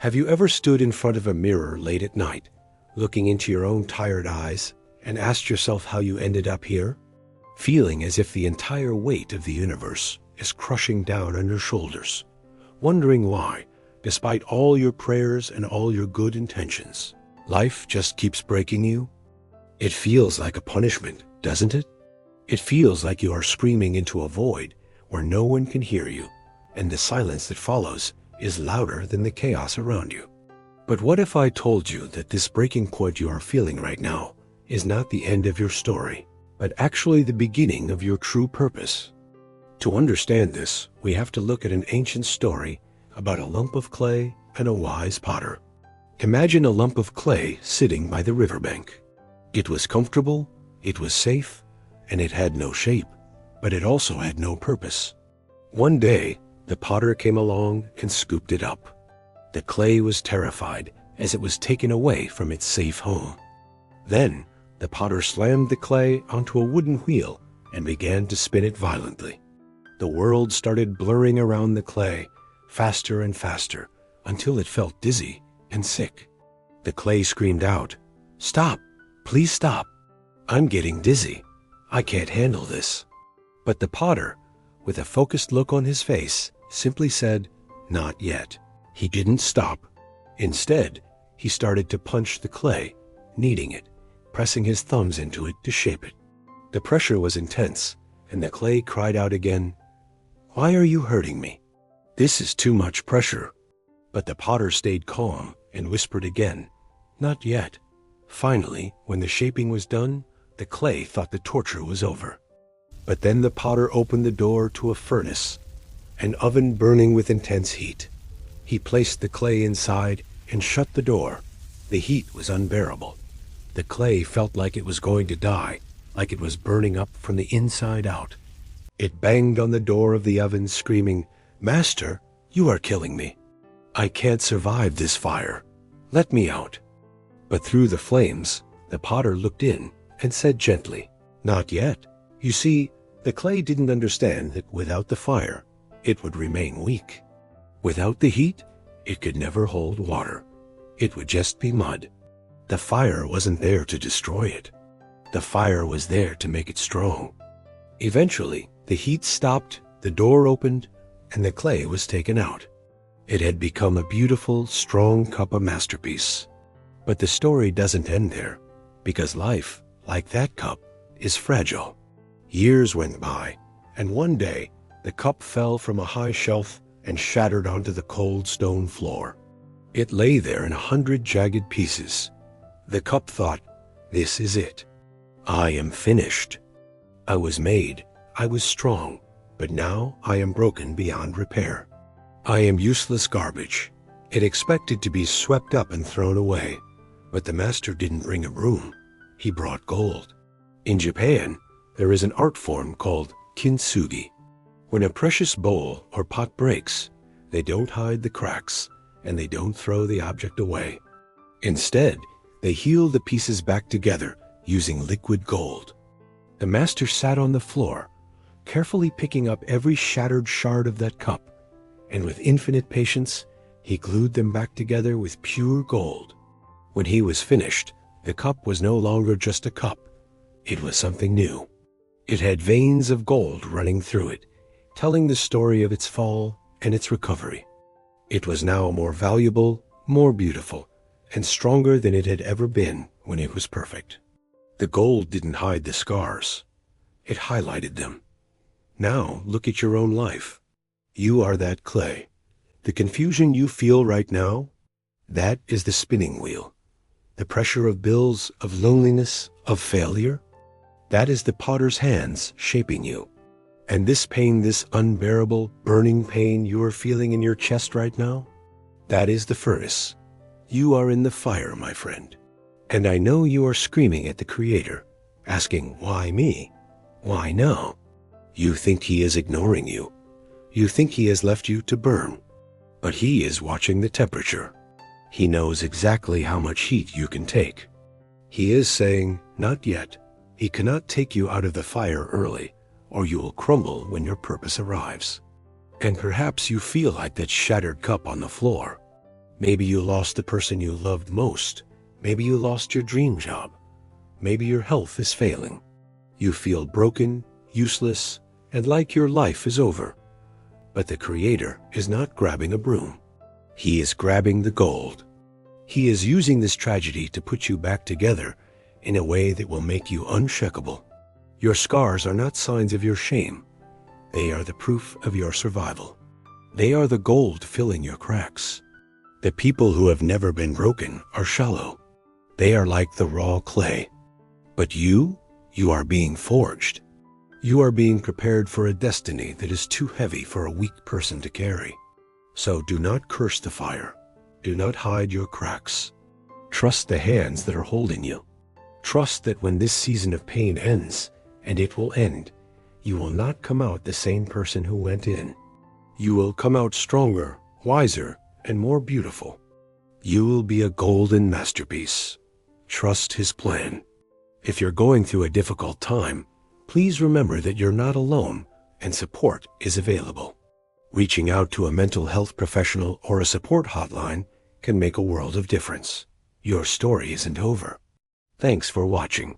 Have you ever stood in front of a mirror late at night, looking into your own tired eyes, and asked yourself how you ended up here? Feeling as if the entire weight of the universe is crushing down on your shoulders, wondering why, despite all your prayers and all your good intentions, life just keeps breaking you? It feels like a punishment, doesn't it? It feels like you are screaming into a void where no one can hear you, and the silence that follows is louder than the chaos around you. But what if I told you that this breaking point you are feeling right now is not the end of your story, but actually the beginning of your true purpose? To understand this, we have to look at an ancient story about a lump of clay and a wise potter. Imagine a lump of clay sitting by the riverbank. It was comfortable, it was safe, and it had no shape, but it also had no purpose. One day, the potter came along and scooped it up. The clay was terrified as it was taken away from its safe home. Then, the potter slammed the clay onto a wooden wheel and began to spin it violently. The world started blurring around the clay, faster and faster, until it felt dizzy and sick. The clay screamed out, "Stop! Please stop! I'm getting dizzy. I can't handle this." But the potter, with a focused look on his face, simply said, "Not yet." He didn't stop. Instead, he started to punch the clay, kneading it, pressing his thumbs into it to shape it. The pressure was intense, and the clay cried out again, "Why are you hurting me? This is too much pressure." But the potter stayed calm and whispered again, "Not yet." Finally, when the shaping was done, the clay thought the torture was over. But then the potter opened the door to a furnace, an oven burning with intense heat. He placed the clay inside and shut the door. The heat was unbearable. The clay felt like it was going to die, like it was burning up from the inside out. It banged on the door of the oven, screaming, "Master, you are killing me. I can't survive this fire. Let me out." But through the flames, the potter looked in and said gently, "Not yet." You see, the clay didn't understand that without the fire, it would remain weak. Without the heat, it could never hold water. It would just be mud. The fire wasn't there to destroy it. The fire was there to make it strong. Eventually, the heat stopped, the door opened, and the clay was taken out. It had become a beautiful, strong cup, a masterpiece. But the story doesn't end there, because life, like that cup, is fragile. Years went by, and one day, the cup fell from a high shelf and shattered onto the cold stone floor. It lay there in 100 jagged pieces. The cup thought, "This is it. I am finished. I was made, I was strong, but now I am broken beyond repair. I am useless garbage." It expected to be swept up and thrown away, but the master didn't bring a broom. He brought gold. In Japan, there is an art form called kintsugi. When a precious bowl or pot breaks, they don't hide the cracks, and they don't throw the object away. Instead, they heal the pieces back together using liquid gold. The master sat on the floor, carefully picking up every shattered shard of that cup, and with infinite patience, he glued them back together with pure gold. When he was finished, the cup was no longer just a cup. It was something new. It had veins of gold running through it, telling the story of its fall and its recovery. It was now more valuable, more beautiful, and stronger than it had ever been when it was perfect. The gold didn't hide the scars. It highlighted them. Now look at your own life. You are that clay. The confusion you feel right now, that is the spinning wheel. The pressure of bills, of loneliness, of failure, that is the potter's hands shaping you. And this pain, this unbearable, burning pain you are feeling in your chest right now, that is the furnace. You are in the fire, my friend. And I know you are screaming at the Creator, asking, "Why me? Why now?" You think He is ignoring you. You think He has left you to burn. But He is watching the temperature. He knows exactly how much heat you can take. He is saying, "Not yet." He cannot take you out of the fire early, or you will crumble when your purpose arrives. And perhaps you feel like that shattered cup on the floor. Maybe you lost the person you loved most. Maybe you lost your dream job. Maybe your health is failing. You feel broken, useless, and like your life is over. But the Creator is not grabbing a broom. He is grabbing the gold. He is using this tragedy to put you back together in a way that will make you unshakable. Your scars are not signs of your shame. They are the proof of your survival. They are the gold filling your cracks. The people who have never been broken are shallow. They are like the raw clay. But you are being forged. You are being prepared for a destiny that is too heavy for a weak person to carry. So do not curse the fire. Do not hide your cracks. Trust the hands that are holding you. Trust that when this season of pain ends, and it will end, you will not come out the same person who went in. You will come out stronger, wiser, and more beautiful. You will be a golden masterpiece. Trust His plan. If you're going through a difficult time, please remember that you're not alone and support is available. Reaching out to a mental health professional or a support hotline can make a world of difference. Your story isn't over. Thanks for watching.